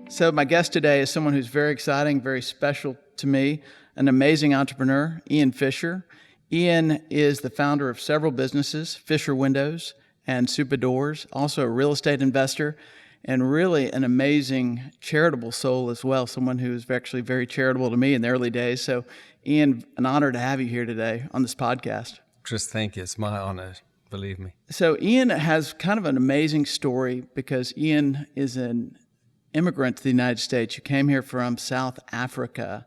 So my guest today is someone who's very exciting, very special to me, an amazing entrepreneur, Ian Fisher. Ian is the founder of several businesses, Fisher Windows and Supa Doors, also a real estate investor, and really an amazing charitable soul as well, someone who is actually very charitable to me in the early days. So Ian, an honor to have you here today on this podcast. Chris, thank you. It's my honor, believe me. So Ian has kind of an amazing story because Ian is an immigrant to the United States. You came here from South Africa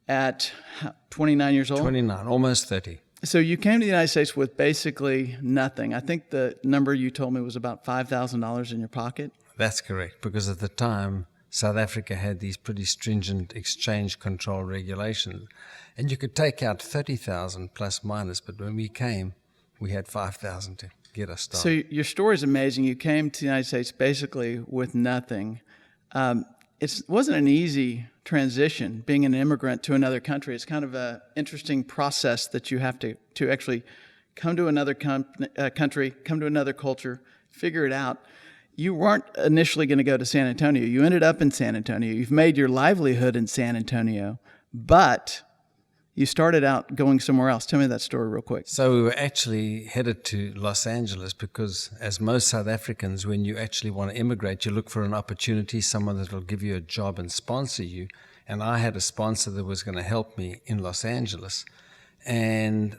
at 29 years old? 29, almost 30. So you came to the United States with basically nothing. I think the number you told me was about $5,000 in your pocket. That's correct, because at the time, South Africa had these pretty stringent exchange control regulations, and you could take out 30,000 plus minus, but when we came, we had 5,000 to get us started. So your story is amazing. You came to the United States basically with nothing. It wasn't an easy transition, being an immigrant to another country. It's kind of an interesting process that you have to actually come to another country, come to another culture, figure it out. You weren't initially going to go to San Antonio. You ended up in San Antonio. You've made your livelihood in San Antonio, but you started out going somewhere else. Tell me that story real quick. So we were actually headed to Los Angeles because, as most South Africans, when you actually want to immigrate, you look for an opportunity, someone that will give you a job and sponsor you. And I had a sponsor that was going to help me in Los Angeles. And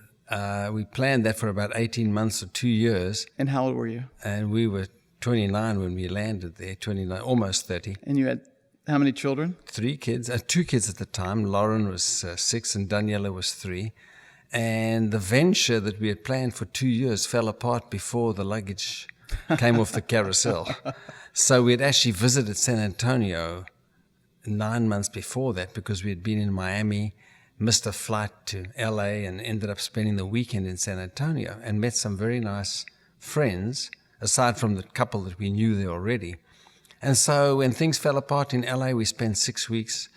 we planned that for about 18 months or 2 years. And how old were you? And we were 29 when we landed there, 29, almost 30. And you had how many children? 3 kids, 2 kids at the time. Lauren was 6 and Daniela was 3. And the venture that we had planned for 2 years fell apart before the luggage came off the carousel. So we had actually visited San Antonio 9 months before that because we had been in Miami, missed a flight to LA, and ended up spending the weekend in San Antonio and met some very nice friends, aside from the couple that we knew there already. And so when things fell apart in LA, we spent 6 weeks,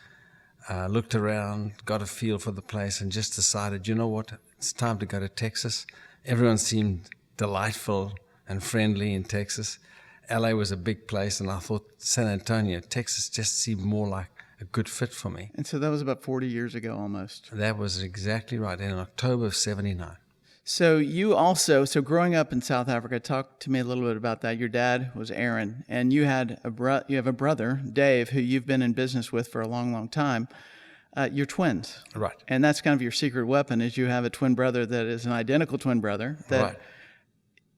looked around, got a feel for the place, and just decided, you know what, it's time to go to Texas. Everyone seemed delightful and friendly in Texas. LA was a big place, and I thought San Antonio, Texas just seemed more like a good fit for me. And so that was about 40 years ago almost. That was exactly right, in October of 79. So you also, growing up in South Africa, talk to me a little bit about that. Your dad was Aaron, and you had you have a brother, Dave, who you've been in business with for a long, long time. You're twins. Right. And that's kind of your secret weapon, is you have a twin brother that is an identical twin brother that Right.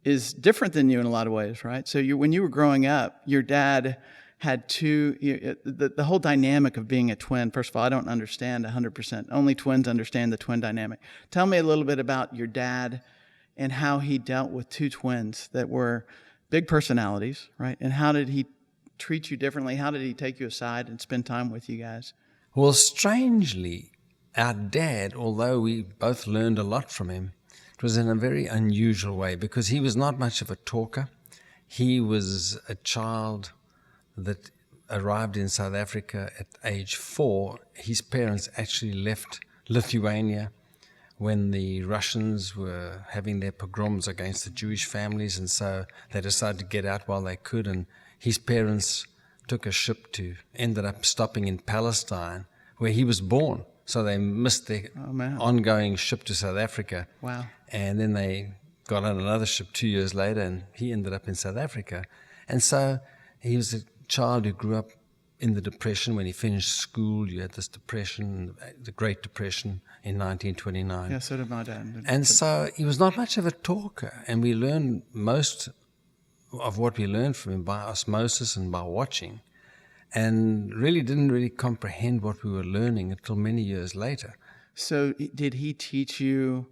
is different than you in a lot of ways, right? So when you were growing up, your dad had the whole dynamic of being a twin. First of all, I don't understand 100%. Only twins understand the twin dynamic. Tell me a little bit about your dad and how he dealt with 2 twins that were big personalities, right? And how did he treat you differently? How did he take you aside and spend time with you guys? Well, strangely, our dad, although we both learned a lot from him, it was in a very unusual way because he was not much of a talker. He was a child that arrived in South Africa at age 4. His parents actually left Lithuania when the Russians were having their pogroms against the Jewish families, and so they decided to get out while they could, and his parents took a ship ended up stopping in Palestine, where he was born. So they missed their ongoing ship to South Africa. Wow. And then they got on another ship 2 years later, and he ended up in South Africa. And so he was a child who grew up in the Depression. When he finished school, you had this depression, the Great Depression in 1929. Yeah, so did my dad. And so he was not much of a talker, and we learned most of what we learned from him by osmosis and by watching, and really didn't comprehend what we were learning until many years later. So did he teach you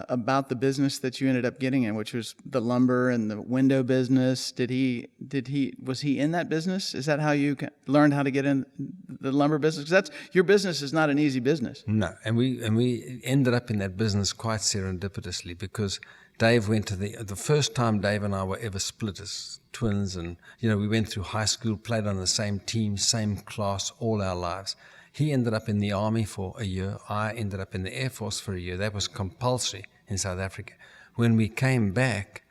about the business that you ended up getting in, which was the lumber and the window business? Was he in that business? Is that how you learned how to get in the lumber business? 'Cause your business is not an easy business. No, and we ended up in that business quite serendipitously because Dave went to the first time Dave and I were ever split as twins, and we went through high school, played on the same team, same class all our lives. He ended up in the Army for a year. I ended up in the Air Force for a year. That was compulsory in South Africa. When we came back,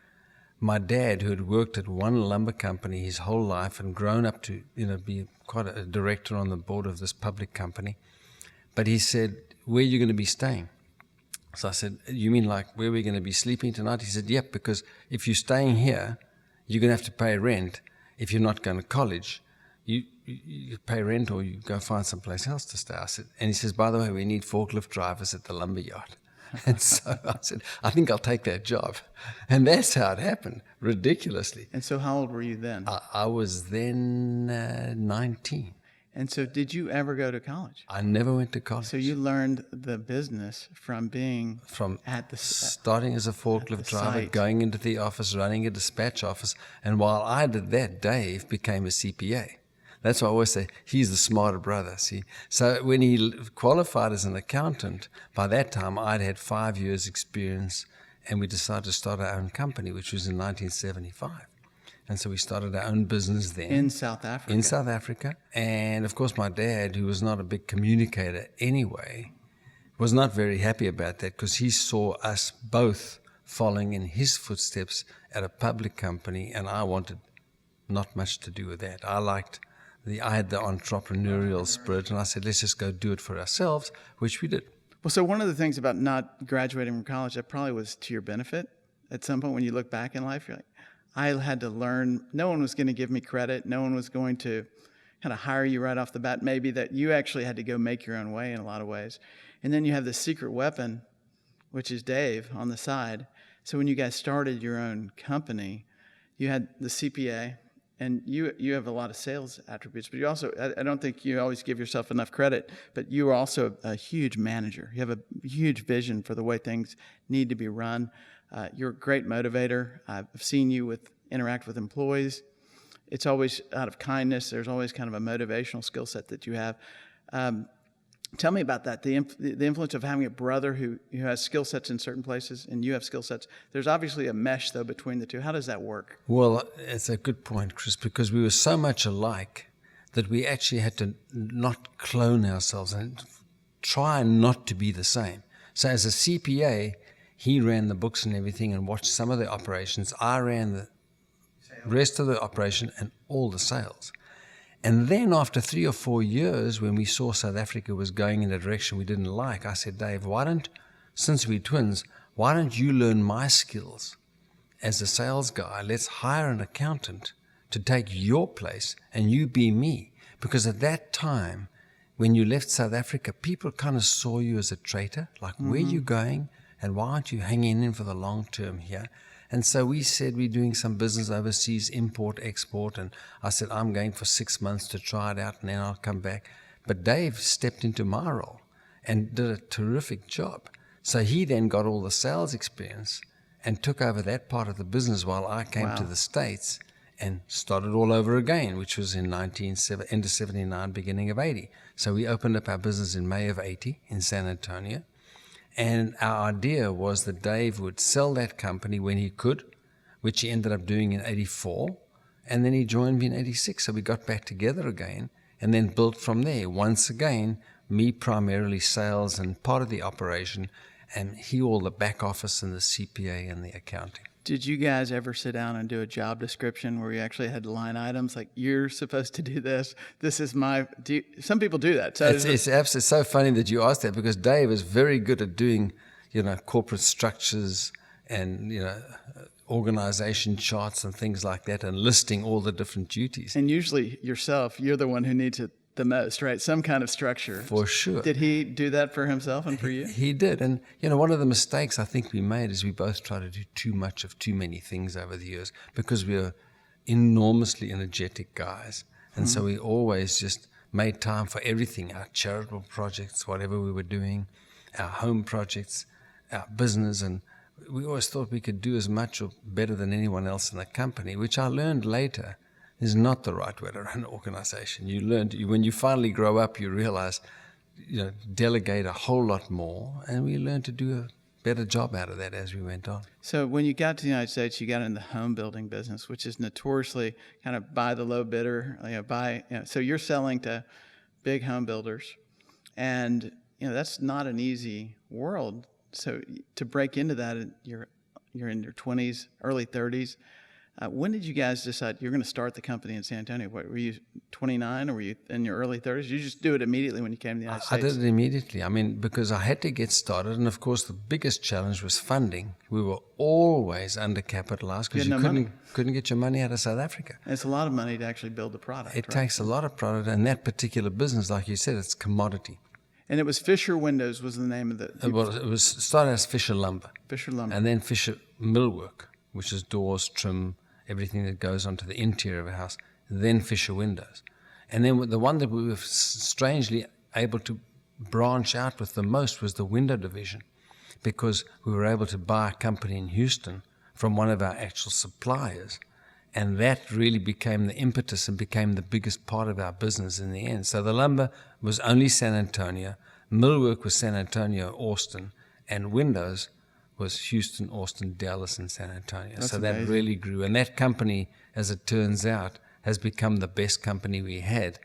my dad, who had worked at one lumber company his whole life and grown up to, be quite a director on the board of this public company, but he said, "Where are you going to be staying?" So I said, "You mean like where we're going to be sleeping tonight?" He said, "Yep, because if you're staying here, you're going to have to pay rent. If you're not going to college, you pay rent or you go find someplace else to stay." I said, and he says, "By the way, we need forklift drivers at the lumber yard." And so I said, "I think I'll take that job." And that's how it happened, ridiculously. And so how old were you then? I was then 19. And so did you ever go to college? I never went to college. So you learned the business from being at the starting as a forklift driver, site. going into the office, running a dispatch office. And while I did that, Dave became a CPA. That's why I always say he's the smarter brother, see. So when he qualified as an accountant, by that time I'd had 5 years experience, and we decided to start our own company, which was in 1975. And so we started our own business then. In South Africa. In South Africa. And of course my dad, who was not a big communicator anyway, was not very happy about that because he saw us both following in his footsteps at a public company, and I wanted not much to do with that. I had the entrepreneurial spirit, and I said, let's just go do it for ourselves, which we did. Well, so one of the things about not graduating from college, that probably was to your benefit at some point when you look back in life. You're like, I had to learn. No one was going to give me credit. No one was going to kind of hire you right off the bat. Maybe that you actually had to go make your own way in a lot of ways. And then you have the secret weapon, which is Dave on the side. So when you guys started your own company, you had the CPA, and you have a lot of sales attributes, but you also, I don't think you always give yourself enough credit, but you are also a huge manager. You have a huge vision for the way things need to be run. You're a great motivator. I've seen you interact with employees. It's always out of kindness. There's always kind of a motivational skill set that you have. Tell me about that, the influence of having a brother who has skill sets in certain places and you have skill sets. There's obviously a mesh, though, between the two. How does that work? Well, it's a good point, Chris, because we were so much alike that we actually had to not clone ourselves and try not to be the same. So as a CPA, he ran the books and everything and watched some of the operations. I ran the rest of the operation and all the sales. And then after 3 or 4 years, when we saw South Africa was going in a direction we didn't like, I said, Dave, since we're twins, why don't you learn my skills as a sales guy? Let's hire an accountant to take your place and you be me. Because at that time, when you left South Africa, people kind of saw you as a traitor, like, where are you going? And why aren't you hanging in for the long term here? And so we said we're doing some business overseas, import, export. And I said, I'm going for 6 months to try it out and then I'll come back. But Dave stepped into my role and did a terrific job. So he then got all the sales experience and took over that part of the business while I came to the States and started all over again, which was in end of 79, beginning of 80. So we opened up our business in May of 80 in San Antonio. And our idea was that Dave would sell that company when he could, which he ended up doing in 84. And then he joined me in 86. So we got back together again and then built from there. Once again, me primarily sales and part of the operation, and he all the back office and the CPA and the accounting. Did you guys ever sit down and do a job description where you actually had line items like, you're supposed to do this, this is some people do that. So it's absolutely so funny that you asked that, because Dave is very good at doing, corporate structures and, organization charts and things like that, and listing all the different duties. And usually yourself, you're the one who needs it the most, right? Some kind of structure. For sure. Did he do that for himself and for you? He did. And, one of the mistakes I think we made is we both tried to do too much of too many things over the years, because we are enormously energetic guys. And so we always just made time for everything, our charitable projects, whatever we were doing, our home projects, our business. And we always thought we could do as much or better than anyone else in the company, which I learned later is not the right way to run an organization. You learn, when you finally grow up, you realize, delegate a whole lot more, and we learned to do a better job out of that as we went on. So when you got to the United States, you got in the home building business, which is notoriously kind of buy the low bidder, so you're selling to big home builders, and that's not an easy world. So to break into that, you're you're in your 20s, early 30s. When did you guys decide you're going to start the company in San Antonio? What, were you 29 or were you in your early 30s? Did you just do it immediately when you came to the United I States? did it immediately. I mean, because I had to get started. And of course, the biggest challenge was funding. We were always undercapitalized because You had no couldn't get your money out of South Africa. And it's a lot of money to actually build the product. It right? takes a lot of product. And that particular business, like you said, it's commodity. And it was Fisher Windows was the name of the It was started as Fisher Lumber. Fisher Lumber. And then Fisher Millwork, which is doors, trim, everything that goes onto the interior of a house, then Fisher Windows. And then the one that we were strangely able to branch out with the most was the window division, because we were able to buy a company in Houston from one of our actual suppliers, and that really became the impetus and became the biggest part of our business in the end. So the lumber was only San Antonio, millwork was San Antonio, Austin, and windows was Houston, Austin, Dallas, and San Antonio. That's so that amazing. really grew. And that company, as it turns out, has become the best company we had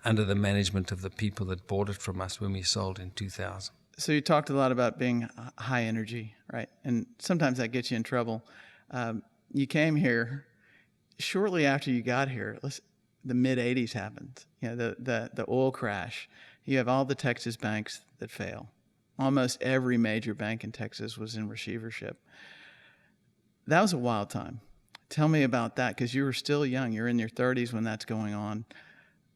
under the management of the people that bought it from us when we sold in 2000. So you talked a lot about being high energy, right? And sometimes that gets you in trouble. You came here shortly after you got here. The mid '80s happened. You know, the oil crash. You have all the Texas banks that fail. Almost every major bank in Texas was in receivership. That was a wild time. Tell me about that, because you were still young. You're in your 30s when that's going on.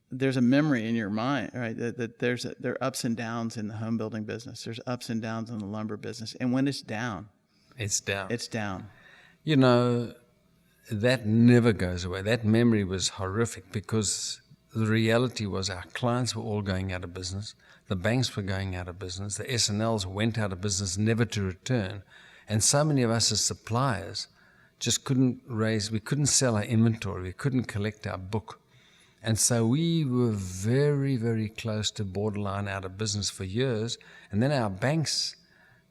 There's a memory in your mind, right? That there are ups and downs in the home building business. There's ups and downs in the lumber business. And when it's down, It's down. it's down. You know, that never goes away. That memory was horrific, because the reality was our clients were all going out of business. The banks were going out of business. The S&Ls went out of business, never to return. And so many of us as suppliers just we couldn't sell our inventory. We couldn't collect our book. And so we were very, very close to borderline out of business for years. And then our banks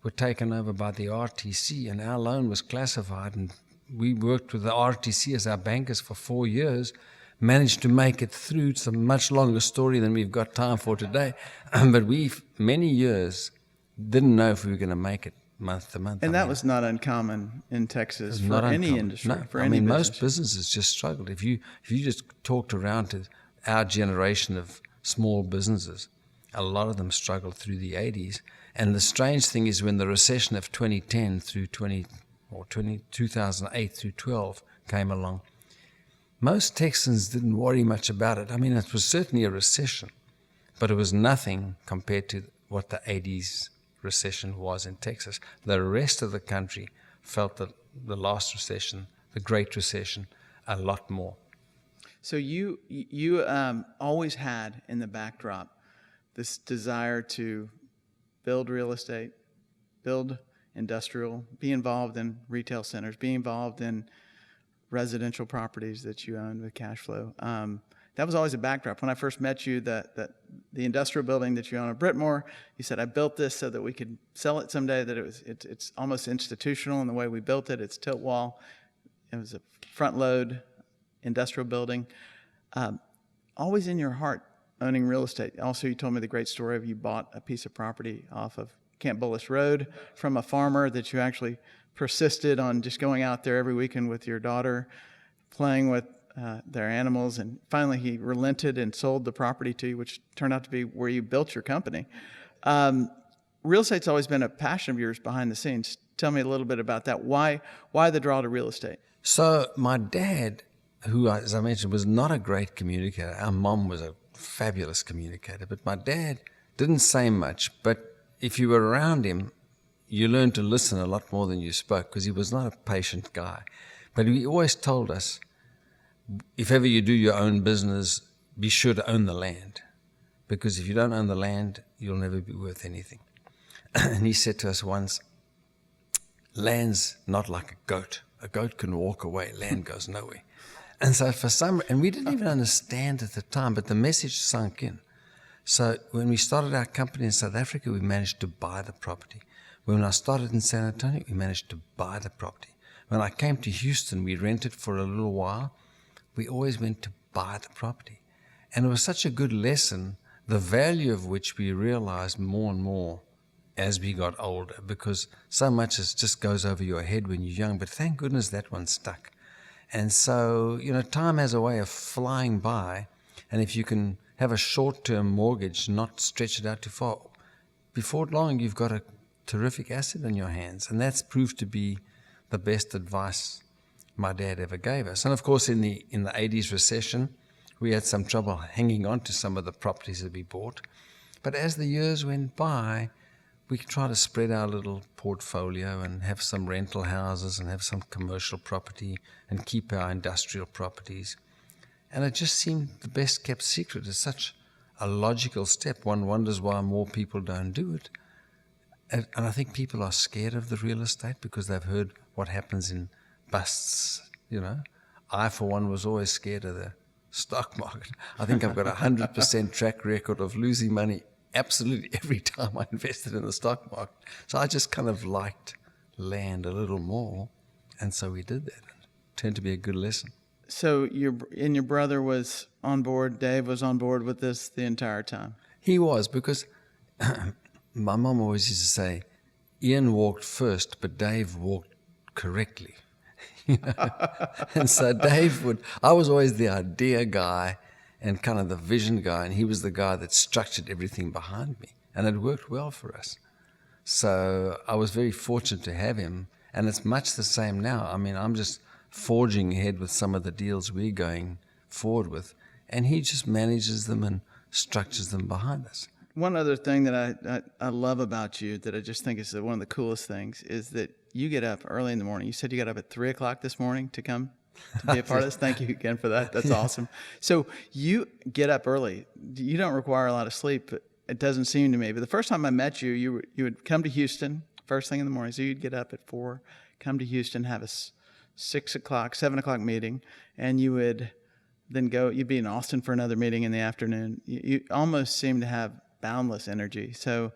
were taken over by the RTC, and our loan was classified. And we worked with the RTC as our bankers for 4 years, managed to make it through. It's a much longer story than we've got time for today. But we, many years, didn't know if we were going to make it month to month. And that was not uncommon in Texas for not any uncommon. industry. No, for I any mean, business. most businesses just struggled. If you just talked around to our generation of small businesses, a lot of them struggled through the 80s. And the strange thing is, when the recession of 2010 through 2008 through 12 came along, most Texans didn't worry much about it. I mean, it was certainly a recession, but it was nothing compared to what the 80s recession was in Texas. The rest of the country felt that the last recession, the Great Recession, a lot more. So you always had in the backdrop this desire to build real estate, build industrial, be involved in retail centers, be involved in residential properties that you own with cash flow. That was always a backdrop. When I first met you, the industrial building that you own in Brittmore, you said, I built this so that we could sell it someday, that it's almost institutional in the way we built it. It's tilt wall. It was a front load industrial building. Always in your heart, owning real estate. Also, you told me the great story of you bought a piece of property off of Camp Bullis Road from a farmer that you actually persisted on just going out there every weekend with your daughter, playing with their animals, and finally he relented and sold the property to you, which turned out to be where you built your company. Real estate's always been a passion of yours behind the scenes. Tell me a little bit about that. Why the draw to real estate? So my dad, who, as I mentioned, was not a great communicator. Our mom was a fabulous communicator, but my dad didn't say much. But if you were around him, you learned to listen a lot more than you spoke, because he was not a patient guy. But he always told us, if ever you do your own business, be sure to own the land, because if you don't own the land, you'll never be worth anything. And he said to us once, land's not like a goat. A goat can walk away, land goes nowhere. And so and we didn't even understand at the time, but the message sunk in. So when we started our company in South Africa, we managed to buy the property. When I started in San Antonio, we managed to buy the property. When I came to Houston, we rented for a little while. We always went to buy the property. And it was such a good lesson, the value of which we realized more and more as we got older, because so much just goes over your head when you're young. But thank goodness that one stuck. And so, time has a way of flying by. And if you can have a short-term mortgage, not stretch it out too far, before long you've got a terrific asset in your hands. And that's proved to be the best advice my dad ever gave us. And of course, in the 80s recession, we had some trouble hanging on to some of the properties that we bought. But as the years went by, we could try to spread our little portfolio and have some rental houses and have some commercial property and keep our industrial properties. And it just seemed the best kept secret. It's such a logical step. One wonders why more people don't do it. And I think people are scared of the real estate because they've heard what happens in busts, I, for one, was always scared of the stock market. I think I've got a 100% track record of losing money absolutely every time I invested in the stock market. So I just kind of liked land a little more, and so we did that. It turned to be a good lesson. So your brother was on board, Dave was on board with this the entire time? He was, because my mom always used to say, Ian walked first, but Dave walked correctly. And so I was always the idea guy and kind of the vision guy, and he was the guy that structured everything behind me, and it worked well for us. So I was very fortunate to have him, and it's much the same now. I mean, I'm just forging ahead with some of the deals we're going forward with, and he just manages them and structures them behind us. One other thing that I love about you that I just think is one of the coolest things is that you get up early in the morning. You said you got up at 3 o'clock this morning to come to be a part of this. Thank you again for that. That's awesome. So you get up early. You don't require a lot of sleep, but it doesn't seem to me. But the first time I met you, you would come to Houston first thing in the morning. So you'd get up at 4, come to Houston, have a 6 o'clock, 7 o'clock meeting, and you would then go. You'd be in Austin for another meeting in the afternoon. You almost seem to have boundless energy. So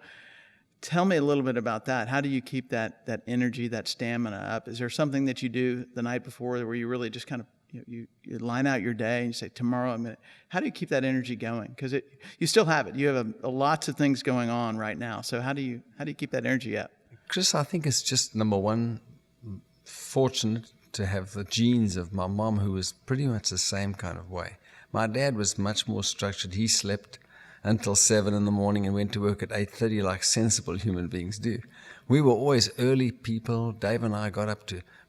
tell me a little bit about that. How do you keep that energy, that stamina up? Is there something that you do the night before where you really just kind of you line out your day and you say, tomorrow I'm gonna? How do you keep that energy going? Because you still have it. You have lots of things going on right now. So how do you keep that energy up? Chris, I think it's just, number one, fortunate to have the genes of my mom, who was pretty much the same kind of way. My dad was much more structured. He slept until 7 in the morning and went to work at 8:30 like sensible human beings do. We were always early people. Dave and I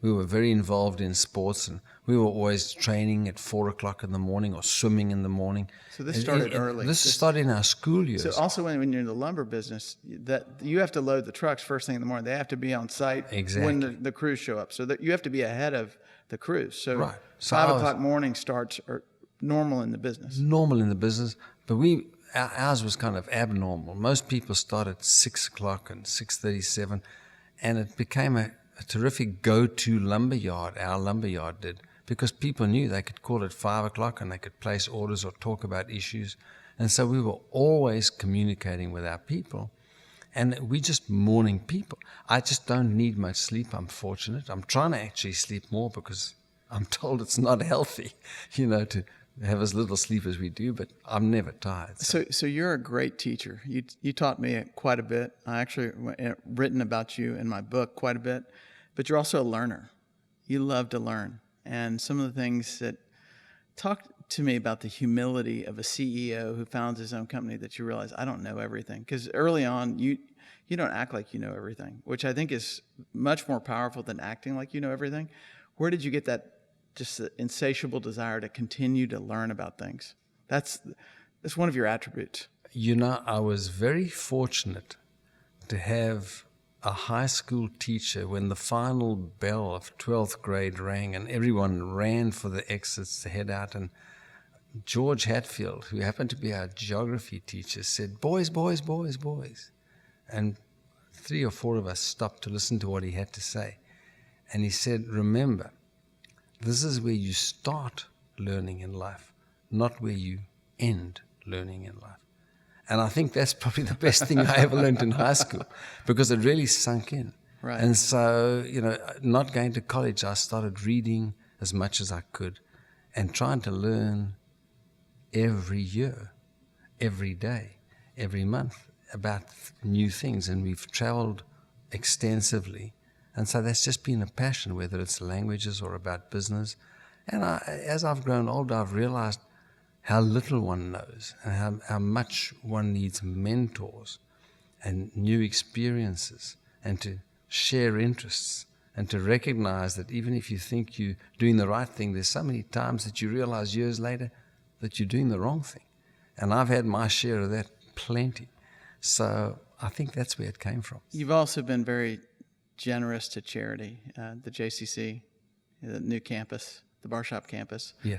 we were very involved in sports, and we were always training at 4 o'clock in the morning or swimming in the morning. So this started early. This started in our school years. So also when you're in the lumber business, that you have to load the trucks first thing in the morning. They have to be on site when the crews show up. So that you have to be ahead of the crews. So, right. So 5 o'clock morning starts are normal in the business. Normal in the business, but ours was kind of abnormal. Most people start at 6 o'clock and 6:37, and it became a terrific go-to lumber yard. Our lumber yard did, because people knew they could call at 5 o'clock and they could place orders or talk about issues. And so we were always communicating with our people, and we just morning people. I just don't need much sleep, I'm fortunate. I'm trying to actually sleep more because I'm told it's not healthy, to have as little sleep as we do, but I'm never tired. So you're a great teacher. You taught me quite a bit. I actually written about you in my book quite a bit, but you're also a learner. You love to learn. And some of the things that talk to me about the humility of a CEO who founds his own company, that you realize, I don't know everything. Because early on, you don't act like you know everything, which I think is much more powerful than acting like you know everything. Where did you get that just the insatiable desire to continue to learn about things? That's one of your attributes. I was very fortunate to have a high school teacher when the final bell of 12th grade rang and everyone ran for the exits to head out. And George Hatfield, who happened to be our geography teacher, said, "Boys, boys, boys, boys." And 3 or 4 of us stopped to listen to what he had to say. And he said, "Remember, this is where you start learning in life, not where you end learning in life." And I think that's probably the best thing I ever learned in high school, because it really sunk in. Right. And so, not going to college, I started reading as much as I could and trying to learn every year, every day, every month. about new things, and we've traveled extensively. And so that's just been a passion, whether it's languages or about business. And as I've grown older, I've realized how little one knows and how much one needs mentors and new experiences and to share interests and to recognize that even if you think you're doing the right thing, there's so many times that you realize years later that you're doing the wrong thing. And I've had my share of that plenty. So I think that's where it came from. You've also been very generous to charity, the JCC, the new campus, the Barshop campus. Yeah.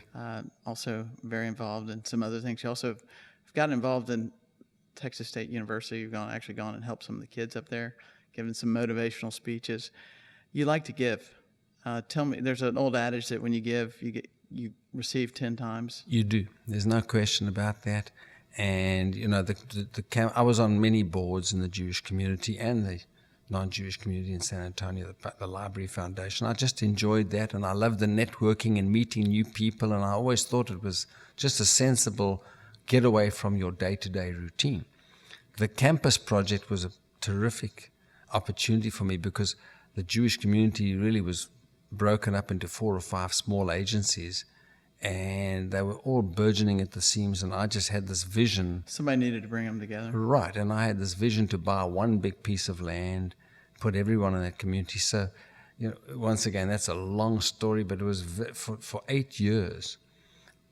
Also very involved in some other things. You also have gotten involved in Texas State University. You've actually gone and helped some of the kids up there, given some motivational speeches. You like to give. Tell me, there's an old adage that when you give, you receive 10 times. You do. There's no question about that. And, you know, I was on many boards in the Jewish community and the non-Jewish community in San Antonio, the Library Foundation. I just enjoyed that, and I loved the networking and meeting new people, and I always thought it was just a sensible getaway from your day-to-day routine. The campus project was a terrific opportunity for me because the Jewish community really was broken up into 4 or 5 small agencies, and they were all burgeoning at the seams, and I just had this vision. Somebody needed to bring them together. Right, and I had this vision to buy one big piece of land, put everyone in that community. So, you know, once again, that's a long story, but it was for 8 years.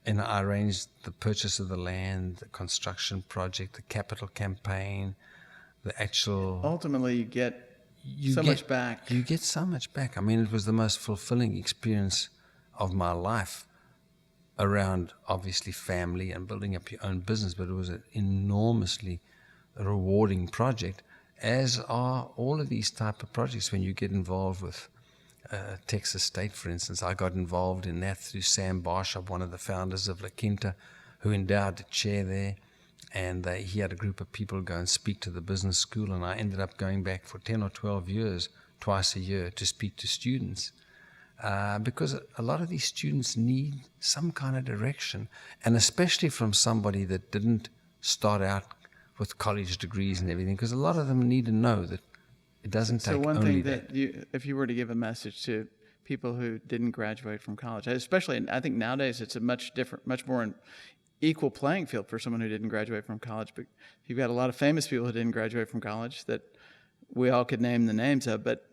And I arranged the purchase of the land, the construction project, the capital campaign, the actual... Ultimately, you get much back. You get so much back. I mean, it was the most fulfilling experience of my life around, obviously, family and building up your own business, but it was an enormously rewarding project, as are all of these type of projects when you get involved with Texas State, for instance. I got involved in that through Sam Barshop, one of the founders of La Quinta, who endowed the chair there, and he had a group of people go and speak to the business school, and I ended up going back for 10 or 12 years, twice a year, to speak to students. Because a lot of these students need some kind of direction, and especially from somebody that didn't start out with college degrees and everything, because a lot of them need to know that it doesn't take only that. So one thing that if you were to give a message to people who didn't graduate from college, especially, I think nowadays it's a much more equal playing field for someone who didn't graduate from college, but you've got a lot of famous people who didn't graduate from college that we all could name the names of, but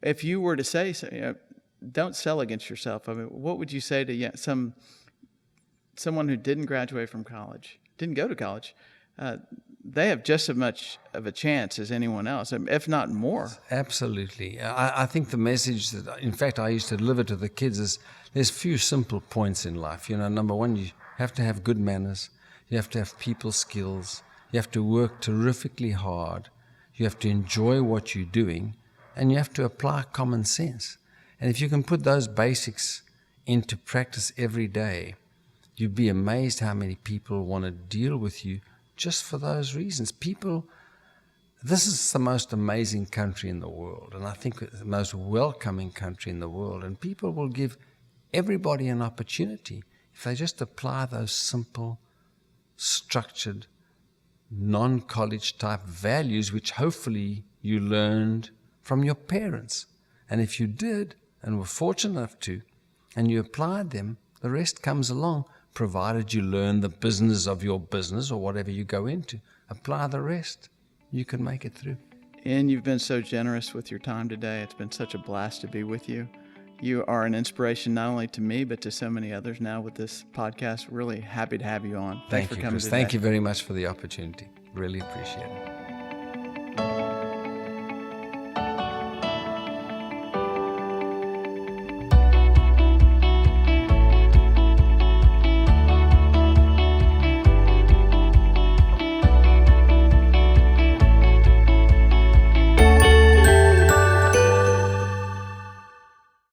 if you were to say, don't sell against yourself. I mean, what would you say to someone who didn't graduate from college, didn't go to college? They have just as much of a chance as anyone else, if not more. Absolutely. I think the message that, in fact, I used to deliver to the kids is there's few simple points in life. You know, number one, you have to have good manners. You have to have people skills. You have to work terrifically hard. You have to enjoy what you're doing, and you have to apply common sense. And if you can put those basics into practice every day, you'd be amazed how many people want to deal with you just for those reasons. This is the most amazing country in the world, and I think the most welcoming country in the world, and people will give everybody an opportunity if they just apply those simple, structured, non-college type values, which hopefully you learned from your parents. And if you did, and were fortunate enough to, and you applied them, the rest comes along, provided you learn the business of your business or whatever you go into. Apply the rest. You can make it through. And you've been so generous with your time today. It's been such a blast to be with you. You are an inspiration not only to me, but to so many others now with this podcast. Really happy to have you on. Thanks for coming today. Thank you very much for the opportunity. Really appreciate it.